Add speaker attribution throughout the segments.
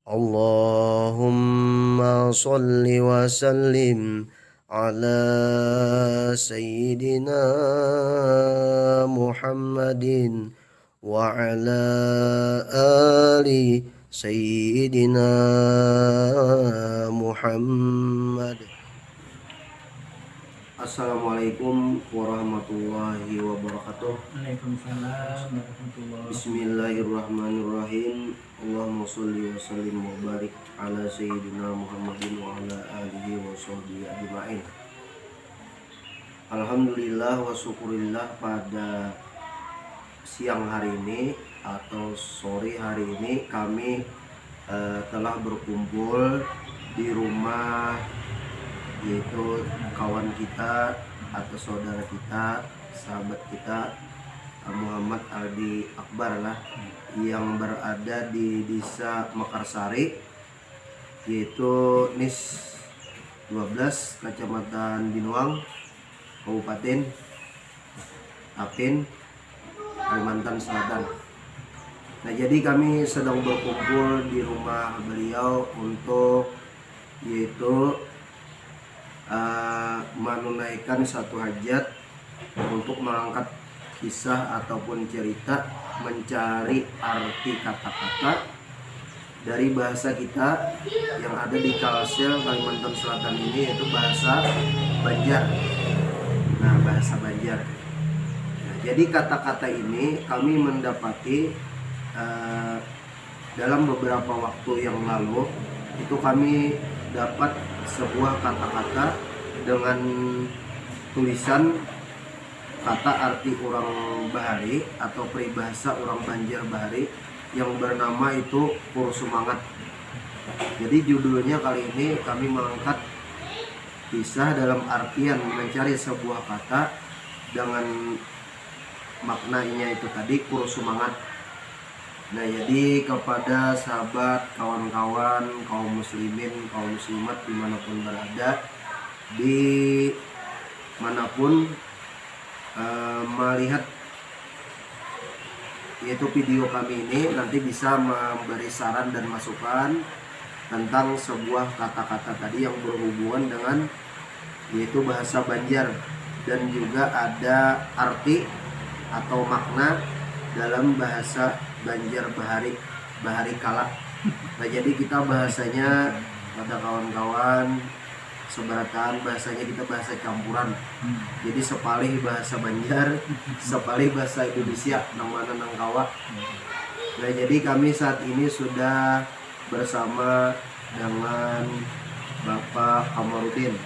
Speaker 1: Allahumma salli wa sallim ala Sayyidina Muhammadin wa ala ali Sayyidina Muhammad. Assalamualaikum warahmatullahi wabarakatuh.
Speaker 2: Waalaikumsalam warahmatullahi.
Speaker 1: Bismillahirrahmanirrahim. Allahumma sholli wa sallim wa barik ala sayyidina Muhammadin wa ala alihi wa sahbihi ajma'in. Alhamdulillah wa syukurillah, pada siang hari ini atau sore hari ini kami telah berkumpul di rumah, yaitu kawan kita atau saudara kita, sahabat kita, Muhammad Aldi Akbar lah, yang berada di Desa Mekarsari, yaitu NIS 12 Kecamatan Binuang, Kabupaten Tapin, Kalimantan Selatan. Nah, jadi kami sedang berkumpul di rumah beliau untuk yaitu menunaikan satu hajat untuk mengangkat kisah ataupun cerita, mencari arti kata-kata dari bahasa kita yang ada di Kalsel, Kalimantan Selatan ini, yaitu bahasa Banjar. Nah, bahasa Banjar. Nah, jadi kata-kata ini kami mendapati dalam beberapa waktu yang lalu itu kami dapat sebuah kata-kata dengan tulisan kata arti orang Bahari atau peribahasa orang Banjar Bahari yang bernama itu Pur Sumangat. Jadi judulnya kali ini kami mengangkat kisah dalam artian mencari sebuah kata dengan maknanya itu tadi Pur Sumangat. Nah, jadi kepada sahabat, kawan-kawan, kaum muslimin, kaum muslimat dimanapun berada, di manapun melihat yaitu video kami ini, nanti bisa memberi saran dan masukan tentang sebuah kata-kata tadi yang berhubungan dengan yaitu bahasa Banjar, dan juga ada arti atau makna dalam bahasa Banjar Bahari Kala. Nah, jadi kita bahasanya pada kawan-kawan sebaratan, bahasanya kita bahasa campuran. Jadi sepalih bahasa Banjar, sepalih bahasa Indonesia, nang mana nang kawa. Nah, jadi kami saat ini sudah bersama dengan Bapak Kamarudin.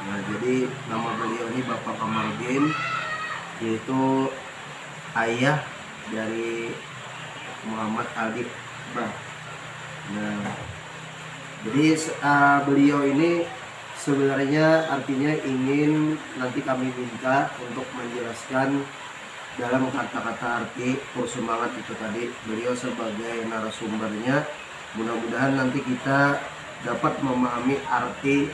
Speaker 1: Nah, jadi nama beliau ini Bapak Kamarudin, yaitu ayah dari Muhammad Aldi Akbar. Nah, jadi beliau ini sebenarnya artinya ingin nanti kami minta untuk menjelaskan dalam kata-kata arti Pur Sumangat itu tadi. Beliau sebagai narasumbernya, mudah-mudahan nanti kita dapat memahami arti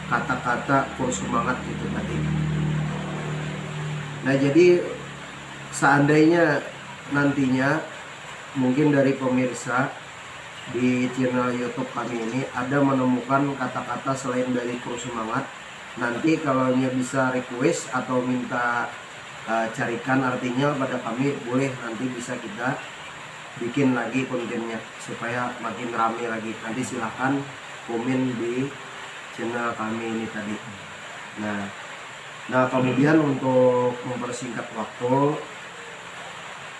Speaker 1: kata-kata Pur Sumangat itu tadi. Nah, jadi seandainya nantinya mungkin dari pemirsa di channel YouTube kami ini ada menemukan kata-kata selain dari Pur Sumangat, nanti kalau bisa request atau minta carikan artinya pada kami, boleh, nanti bisa kita bikin lagi kontennya supaya makin rame lagi. Nanti silahkan komen di channel kami ini tadi. Nah, kemudian untuk mempersingkat waktu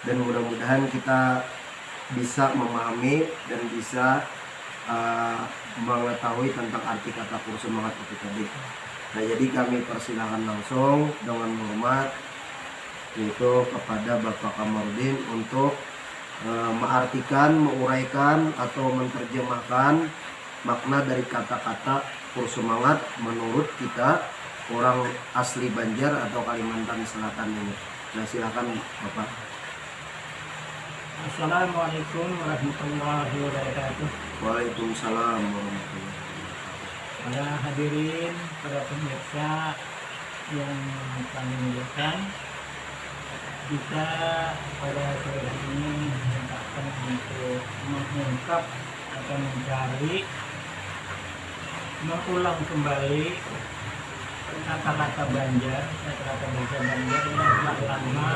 Speaker 1: dan mudah-mudahan kita bisa memahami dan bisa mengetahui tentang arti kata Pur Sumangat itu tadi. Nah, jadi kami persilahkan langsung dengan hormat yaitu kepada Bapak Kamarudin untuk mengartikan, menguraikan atau menerjemahkan makna dari kata-kata Pur Sumangat menurut kita orang asli Banjar atau Kalimantan Selatan ini. Nah, silakan Bapak.
Speaker 2: Assalamualaikum warahmatullahi wabarakatuh.
Speaker 1: Waalaikumsalam warahmatullahi wabarakatuh.
Speaker 2: Para hadirin, para pemirsa yang kami muliakan, kita pada sore ini akan untuk mengungkap akan mencari mengulang kembali kata-kata Banjar, kata-kata bahasa Banjar yang telah lama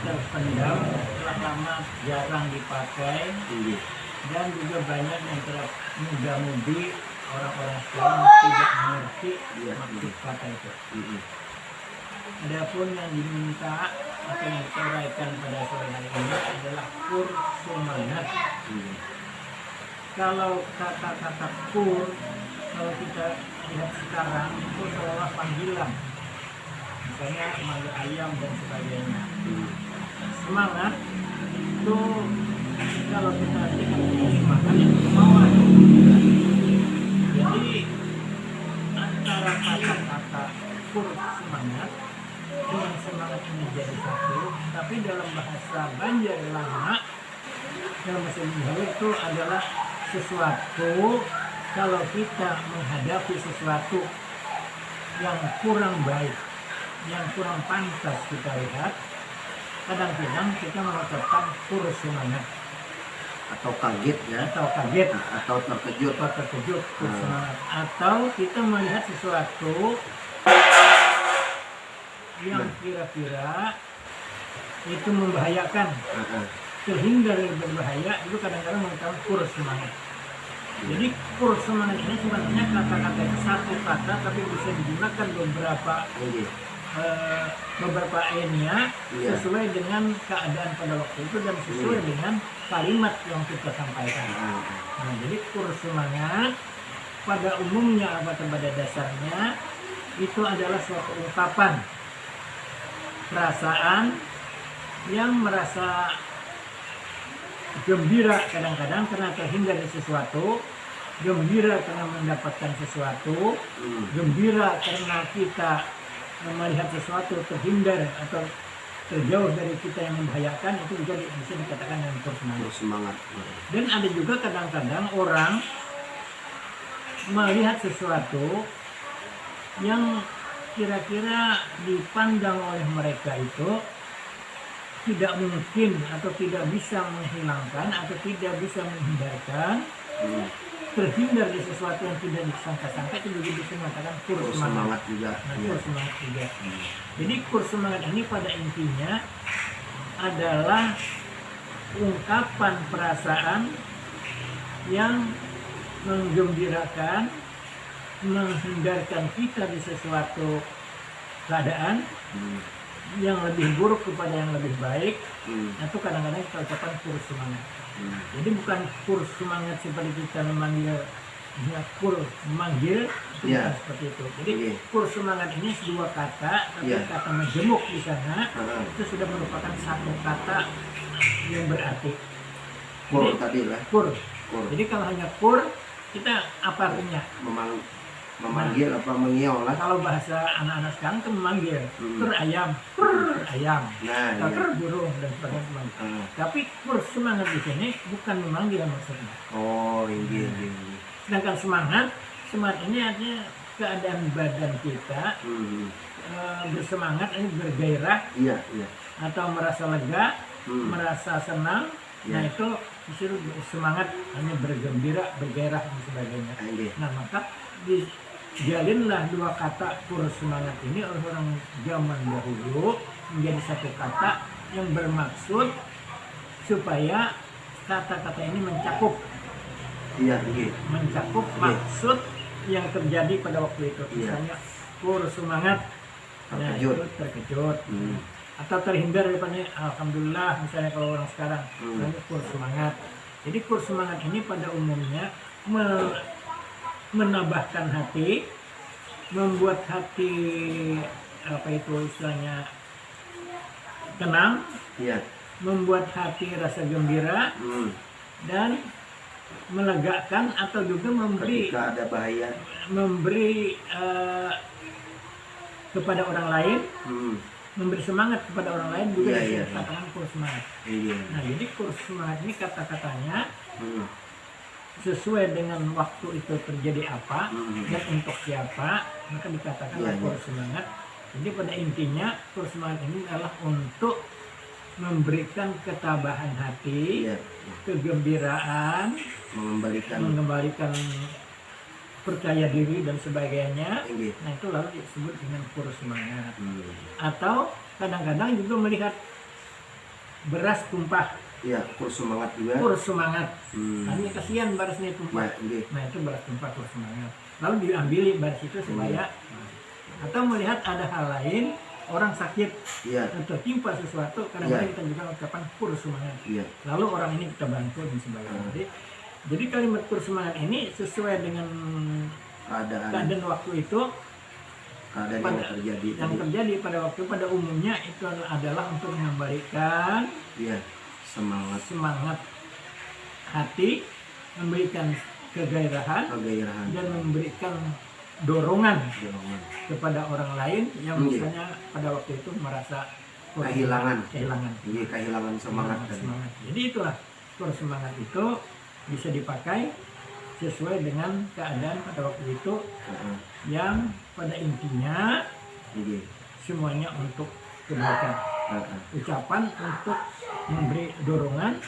Speaker 2: terpendam, telah lama jarang dipakai, dan juga banyak yang muda-mudi orang-orang sekarang tidak mengerti maksud kata itu. Adapun yang diminta atau yang diuraikan pada sore hari ini adalah kur semangat. Kalau kata-kata kur, kalau kita lihat sekarang itu seolah panggilan, misalnya manggil ayam dan sebagainya. Semangat itu kalau kita lihat semangat yang kemauan. Jadi antara kata-kata kur semangat dengan semangat ini jadi satu, tapi dalam bahasa Banjar lama, dalam bahasa Banjar itu adalah sesuatu, kalau kita menghadapi sesuatu yang kurang baik, yang kurang pantas kita lihat, kadang-kadang kita mengucapkan kur semangat,
Speaker 1: atau kaget ya,
Speaker 2: atau kaget,
Speaker 1: atau terkejut,
Speaker 2: kur semangat, atau kita melihat sesuatu yang kira-kira itu membahayakan, terhindar dari berbahaya, itu kadang-kadang mengucapkan kur semangat. Jadi kur semangat ini sebenarnya kata-kata itu satu kata, tapi bisa digunakan beberapa ayatnya sesuai dengan keadaan pada waktu itu dan sesuai dengan kalimat yang kita sampaikan. Nah, jadi kur semangat pada umumnya atau pada dasarnya itu adalah suatu ungkapan perasaan yang merasa gembira kadang-kadang karena terhindar dari sesuatu, gembira karena mendapatkan sesuatu, gembira karena kita melihat sesuatu terhindar atau terjauh dari kita yang membahayakan, itu juga bisa dikatakan dengan semangat. Dan ada juga kadang-kadang orang melihat sesuatu yang kira-kira dipandang oleh mereka itu tidak mungkin atau tidak bisa menghilangkan atau tidak bisa menghindarkan, terhindar dari sesuatu yang tidak disangka-sangka, itu juga bisa mengatakan kur semangat juga. Kur semangat juga. Jadi kur semangat ini pada intinya adalah ungkapan perasaan yang menggembirakan, menghindarkan kita di sesuatu keadaan yang lebih buruk kepada yang lebih baik, itu kadang-kadang kita ucapkan kur semangat. Jadi bukan kur semangat seperti kita memanggil, kur memanggil, bukan seperti itu. Jadi kur semangat ini dua kata, tapi kata menjemuk di sana itu sudah merupakan satu kata yang berarti.
Speaker 1: Kur
Speaker 2: jadi,
Speaker 1: tadi lah.
Speaker 2: Kur. Jadi kalau hanya kur, kita apa artinya?
Speaker 1: Memanggil apa mengiau lah.
Speaker 2: Kalau bahasa anak-anak sekarang itu memanggil, kur ayam, kur burung dan sebagainya. Tapi kur semangat di sini bukan memanggil maksudnya.
Speaker 1: Oh, iya.
Speaker 2: Sedangkan semangat ini artinya keadaan badan kita bersemangat, ini bergairah, atau merasa lega, merasa senang. Nah itu disuruh semangat, hanya bergembira, bergairah dan sebagainya. Nah maka dijalinlah dua kata kur semangat ini oleh orang zaman dahulu menjadi satu kata yang bermaksud supaya kata-kata ini mencakup maksud yang terjadi pada waktu itu. Misalnya kur semangat, itu terkejut. Atau terhindar daripada alhamdulillah, misalnya kalau orang sekarang kur semangat. Jadi kur semangat ini pada umumnya menambahkan hati, membuat hati istilahnya tenang, membuat hati rasa gembira, dan melegakan atau juga memberi
Speaker 1: ketika ada bahaya,
Speaker 2: memberi kepada orang lain, memberi semangat kepada orang lain juga dikatakan kur semangat. Nah jadi kur semangat ini kata-katanya sesuai dengan waktu itu terjadi apa dan untuk siapa, maka dikatakan kur semangat. Jadi pada intinya kur semangat ini adalah untuk memberikan ketabahan hati,
Speaker 1: Iya.
Speaker 2: kegembiraan, mengembalikan percaya diri dan sebagainya.
Speaker 1: Iya.
Speaker 2: Nah itu lalu disebut dengan kur semangat.
Speaker 1: Hmm.
Speaker 2: Atau kadang-kadang juga melihat beras tumpah,
Speaker 1: Iya, kur semangat juga.
Speaker 2: kur semangat.
Speaker 1: Hmm.
Speaker 2: Hanya kasihan berasnya tumpah.
Speaker 1: Ya, iya.
Speaker 2: Nah itu beras tumpah kur semangat. Lalu diambil beras itu supaya. Atau melihat ada hal lain, orang sakit
Speaker 1: Iya.
Speaker 2: atau tertimpa sesuatu, kadang-kadang kita juga ucapan kur semangat.
Speaker 1: Iya.
Speaker 2: Lalu orang ini kita bantu dan sebagainya. Jadi kalimat kur semangat ini sesuai dengan keadaan waktu itu,
Speaker 1: yang terjadi
Speaker 2: yang
Speaker 1: tadi.
Speaker 2: terjadi pada waktu pada umumnya itu adalah untuk mengembalikan
Speaker 1: Iya,
Speaker 2: semangat hati, memberikan kegairahan dan memberikan dorongan kepada orang lain yang misalnya pada waktu itu merasa
Speaker 1: kehilangan
Speaker 2: semangat. Jadi itulah kur semangat itu bisa dipakai sesuai dengan keadaan pada waktu itu, yang pada intinya semuanya untuk kebaikan, ucapan untuk memberi dorongan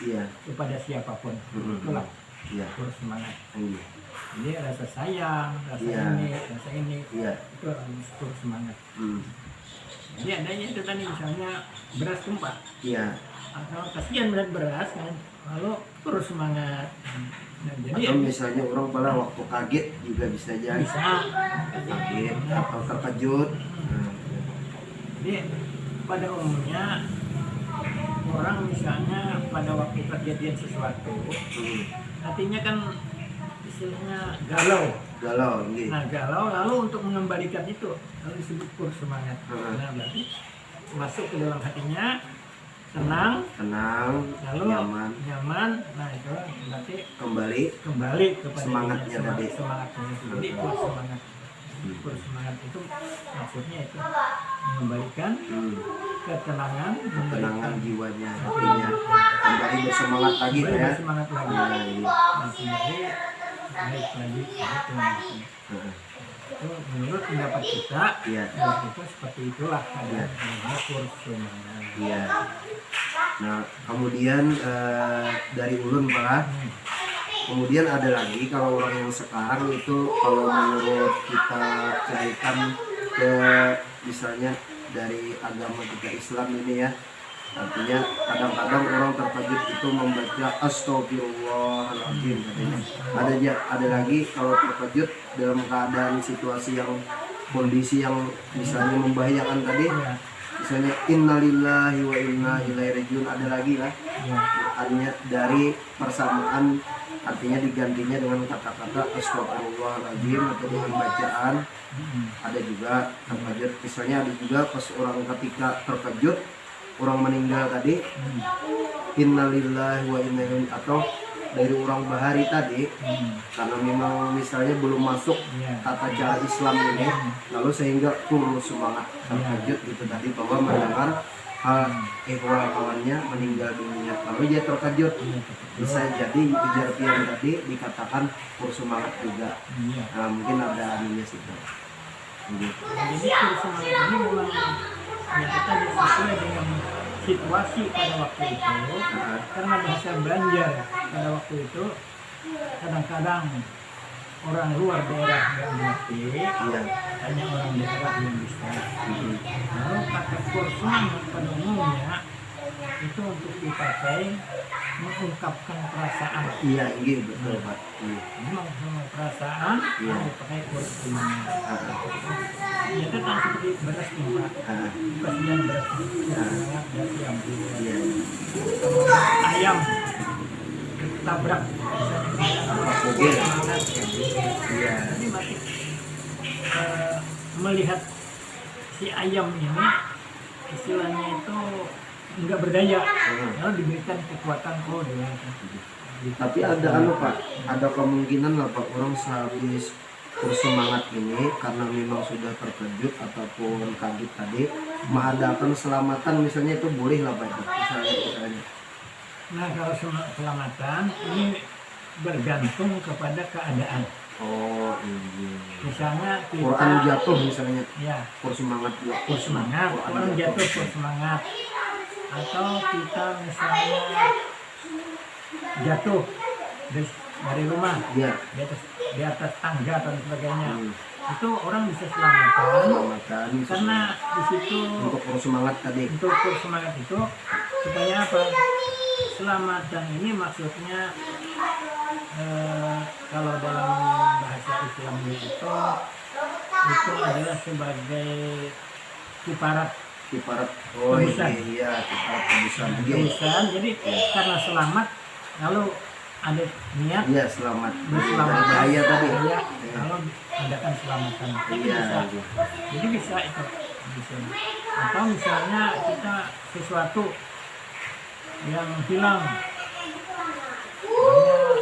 Speaker 2: kepada siapapun. Itulah kur semangat. Jadi rasa sayang, rasa ini itu kur semangat. Jadi adanya itu tadi misalnya beras tumpah, atau kasihan melihat beras kan, lalu kur semangat. Nah, jadi
Speaker 1: atau misalnya orang pada waktu kaget juga bisa jadi kaget atau terkejut.
Speaker 2: Jadi pada umumnya orang misalnya pada waktu kejadian sesuatu, hatinya kan istilahnya galau. Nah galau, lalu untuk mengembalikan itu lalu disebut kur semangat. Nah berarti masuk ke dalam hatinya tenang, lalu nyaman. Nah itu berarti kembali kepada
Speaker 1: semangatnya tadi.
Speaker 2: Jadi kur semangat. Kur semangat itu maksudnya itu mengembalikan ketenangan
Speaker 1: jiwanya, hatinya kembali bersemangat lagi ya.
Speaker 2: Bersemangat lagi. Baik lagi itu menurut pendapat kita itu seperti itulah kur semangat.
Speaker 1: Iya. Nah kemudian dari ulun Pak, kemudian ada lagi kalau orang yang sekarang itu kalau menurut kita kaitkan ke misalnya dari agama kita Islam ini ya, artinya kadang-kadang orang terkejut itu membaca astagfirullahaladzim katanya. Ada lagi kalau terkejut dalam keadaan situasi yang kondisi yang misalnya membahayakan tadi, misalnya innalillahi wa inna ilaihi rajiun, ada lagi lah artinya dari persamaan, artinya digantinya dengan kata-kata astagfirullahaladzim atau dengan bacaan. Ada juga terkejut, misalnya ada juga pas orang ketika terkejut orang meninggal tadi, innalillahi wa inna ilaihi, atau dari orang bahari tadi, karena memang misalnya belum masuk tata cara Islam ini, lalu sehingga turun semangat terkejut gitu tadi bahwa mendengar kawannya meninggal dunia, lalu dia terkejut, bisa jadi ujar pian tadi dikatakan kur semangat juga. Nah, mungkin ada anunya sih.
Speaker 2: Jadi kur semangat ini memang kita sesuai dengan situasi pada waktu itu, karena bahasa Banjar pada waktu itu kadang-kadang orang luar daerah yang mengerti, hanya orang daerah yang bisa. Lalu kata kur semangat pada umumnya itu untuk dipakai mengungkapkan perasaan.
Speaker 1: Iya, betul Pak.
Speaker 2: Memang semua perasaan dipakai kur semangat. Ya kan seperti beras tumpah, kasihan beras semangat dan diambil. Ayam tabrak semangat. Jadi masih melihat si ayam ini istilahnya itu enggak berdaya, lalu diberikan kekuatan
Speaker 1: Tapi ada Pak, ada kemungkinan lah Pak, orang sehabis bersemangat ini karena memang sudah terkejut ataupun kaget tadi mengadakan selamatan misalnya, itu boleh lah Pak, misalnya.
Speaker 2: Nah kalau selamatan ini bergantung kepada keadaan.
Speaker 1: Oh iya.
Speaker 2: Misalnya kita
Speaker 1: Quran jatuh misalnya,
Speaker 2: ya
Speaker 1: kur semangat
Speaker 2: orang jatuh kur semangat. atau kita misalnya jatuh dari rumah,
Speaker 1: Iya.
Speaker 2: di atas tangga dan sebagainya,
Speaker 1: Hmm.
Speaker 2: itu orang bisa selamatkan
Speaker 1: Selamatkan
Speaker 2: karena di situ
Speaker 1: untuk semangat tadi.
Speaker 2: untuk semangat itu supaya apa? Selamatan ini maksudnya kalau dalam bahasa Islam itu adalah sebagai kiparat
Speaker 1: Kiparat. Oh
Speaker 2: Tebusan.
Speaker 1: iya, kiparat tebusan. Iya.
Speaker 2: tebusan. Jadi karena selamat, lalu ada niat
Speaker 1: Iya, selamat dari
Speaker 2: berselamat
Speaker 1: bahaya tadi.
Speaker 2: bahaya,
Speaker 1: Iya.
Speaker 2: kalau adakan selamatan itu
Speaker 1: Iya.
Speaker 2: bisa. Jadi bisa itu bisa. Atau misalnya kita sesuatu yang hilang,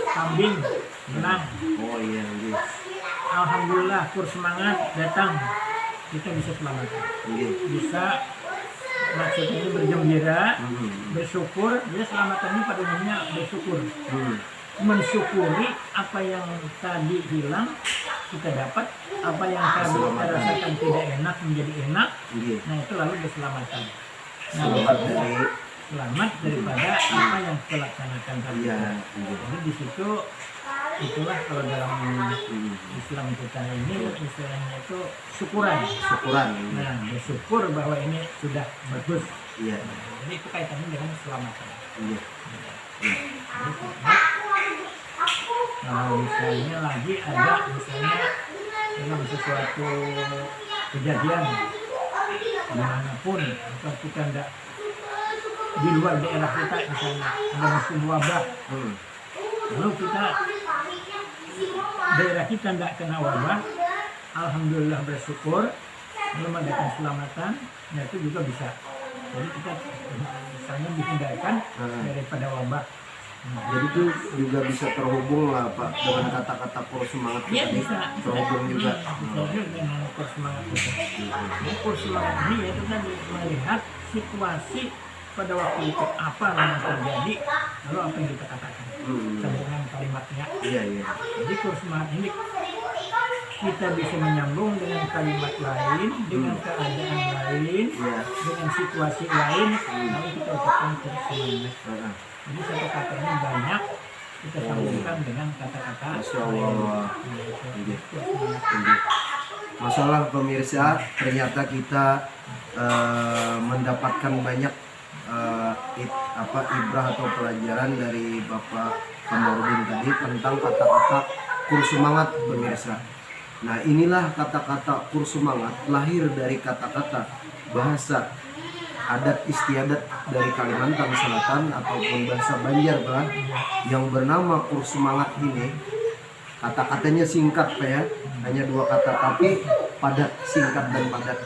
Speaker 2: kambing hilang,
Speaker 1: Oh iya, iya.
Speaker 2: alhamdulillah kur semangat datang, kita bisa selamatkan.
Speaker 1: Iya.
Speaker 2: Bisa maksudnya ini bergembira,
Speaker 1: Hmm.
Speaker 2: bersyukur. Dia selamatan ini pada umumnya bersyukur,
Speaker 1: Hmm.
Speaker 2: mensyukuri apa yang tadi hilang kita dapat, apa yang tadi kita
Speaker 1: Keselamatan.
Speaker 2: rasakan tidak enak menjadi enak.
Speaker 1: Iya.
Speaker 2: Nah itu lalu berselamatan. Nah,
Speaker 1: Selamat dari
Speaker 2: selamat daripada apa yang kita laksanakan tadi.
Speaker 1: iya. Iya.
Speaker 2: Jadi di situ itulah kalau dalam
Speaker 1: Hmm.
Speaker 2: Islam kita ini istilahnya itu syukuran.
Speaker 1: Syukuran.
Speaker 2: Nah, bersyukur bahwa ini sudah bagus.
Speaker 1: Iya.
Speaker 2: Jadi itu kaitannya dengan keselamatan.
Speaker 1: Iya.
Speaker 2: Jadi, selamat. Kalau misalnya lagi ada misalnya dalam sesuatu kejadian dimanapun, atau kita tidak di luar daerah kita misalnya ada musim wabah,
Speaker 1: Hmm.
Speaker 2: lalu kita daerah kita tidak kena wabah, alhamdulillah bersyukur, belum ada keselamatan, nah itu juga bisa. Jadi kita misalnya dihindarkan daripada wabah.
Speaker 1: Jadi itu juga bisa terhubung lah Pak dengan kata-kata kur semangat
Speaker 2: Ya
Speaker 1: tadi,
Speaker 2: bisa
Speaker 1: terhubung juga.
Speaker 2: bisa juga dengan kurs semangat itu. Nah, kurs semangat ini yaitu tadi melihat situasi pada waktu itu apa yang terjadi, lalu apa yang kita katakan, sambungan kalimatnya.
Speaker 1: Iya, iya.
Speaker 2: Jadi kurs semangat ini kita bisa menyambung dengan kalimat lain, dengan keadaan lain,
Speaker 1: Iya.
Speaker 2: dengan situasi lain, lalu kita ucapkan kurs semangat.
Speaker 1: Heeh.
Speaker 2: Jadi satu kata ini banyak kita sambungkan dengan kata-kata
Speaker 1: Masya
Speaker 2: lain.
Speaker 1: Allah.
Speaker 2: Nah, itu
Speaker 1: Iya.
Speaker 2: kurs semangat.
Speaker 1: Iya. Masalah pemirsa, ternyata kita mendapatkan banyak ibrah atau pelajaran dari Bapak Kamarudin tadi tentang kata-kata kur semangat pemirsa. Nah inilah kata-kata kur semangat lahir dari kata-kata bahasa adat istiadat dari Kalimantan Selatan ataupun bahasa Banjar Pak, yang bernama kur semangat ini. Kata-katanya singkat Pak ya, hanya 2 kata tapi padat, singkat dan padat.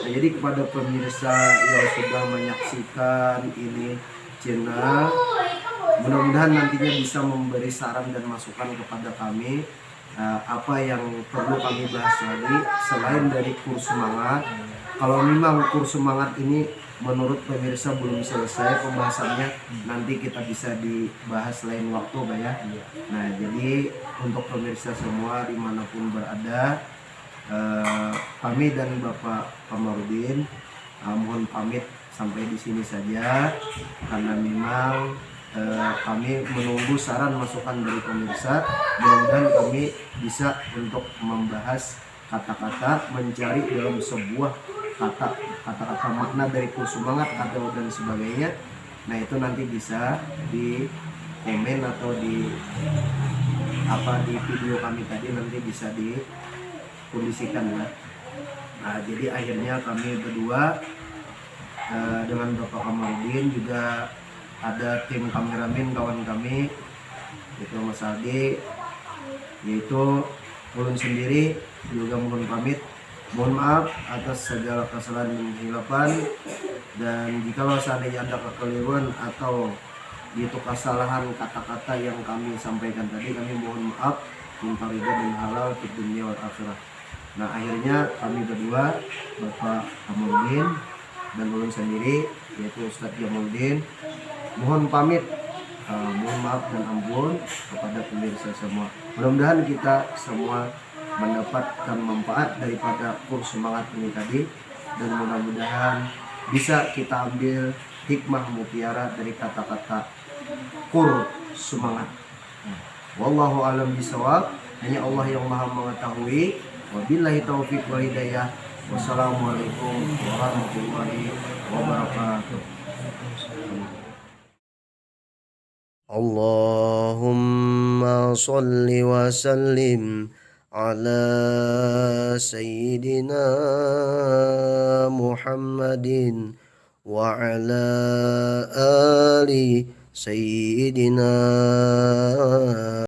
Speaker 1: Nah, jadi kepada pemirsa yang sudah menyaksikan ini channel, mudah-mudahan nantinya bisa memberi saran dan masukan kepada kami apa yang perlu kami bahas lagi selain dari kur semangat. Kalau memang kur semangat ini menurut pemirsa belum selesai pembahasannya, nanti kita bisa dibahas lain waktu Pak ya. Nah jadi untuk pemirsa semua dimanapun berada, kami dan Bapak Kamarudin mohon pamit sampai di sini saja, karena memang kami menunggu saran masukan dari pemirsa. Mudah-mudahan kami bisa untuk membahas kata-kata, mencari dalam sebuah kata-kata makna dari kur semangat atau dan sebagainya. Nah itu nanti bisa di komen atau di video kami tadi nanti bisa dikondisikan ya. Nah jadi akhirnya kami berdua dengan Bapak Kamarudin, juga ada tim kameramen kawan kami itu Mas Aldi, yaitu ulun sendiri juga mohon pamit, mohon maaf atas segala kesalahan dan kehilafan, dan jikalau seandainya ada kekeliruan atau itu kesalahan kata-kata yang kami sampaikan tadi, kami mohon maaf, minta ridha dan halal di dunia wal akhirah. Nah akhirnya kami berdua, Bapak Kamarudin dan ulun sendiri yaitu Ustadz Jamaluddin, mohon pamit, mohon maaf dan ampun kepada pemirsa semua. Mudah-mudahan kita semua mendapatkan manfaat daripada kurs semangat ini tadi, dan mudah-mudahan bisa kita ambil hikmah mutiara dari kata-kata kur, semangat. Wallahu alam bisawab. Hanya Allah yang maha mengetahui. Wabillahi taufiq wa hidayah. Wassalamualaikum warahmatullahi wabarakatuh. Allahumma salli wa sallim ala sayyidina Muhammadin wa ala ali sayyidina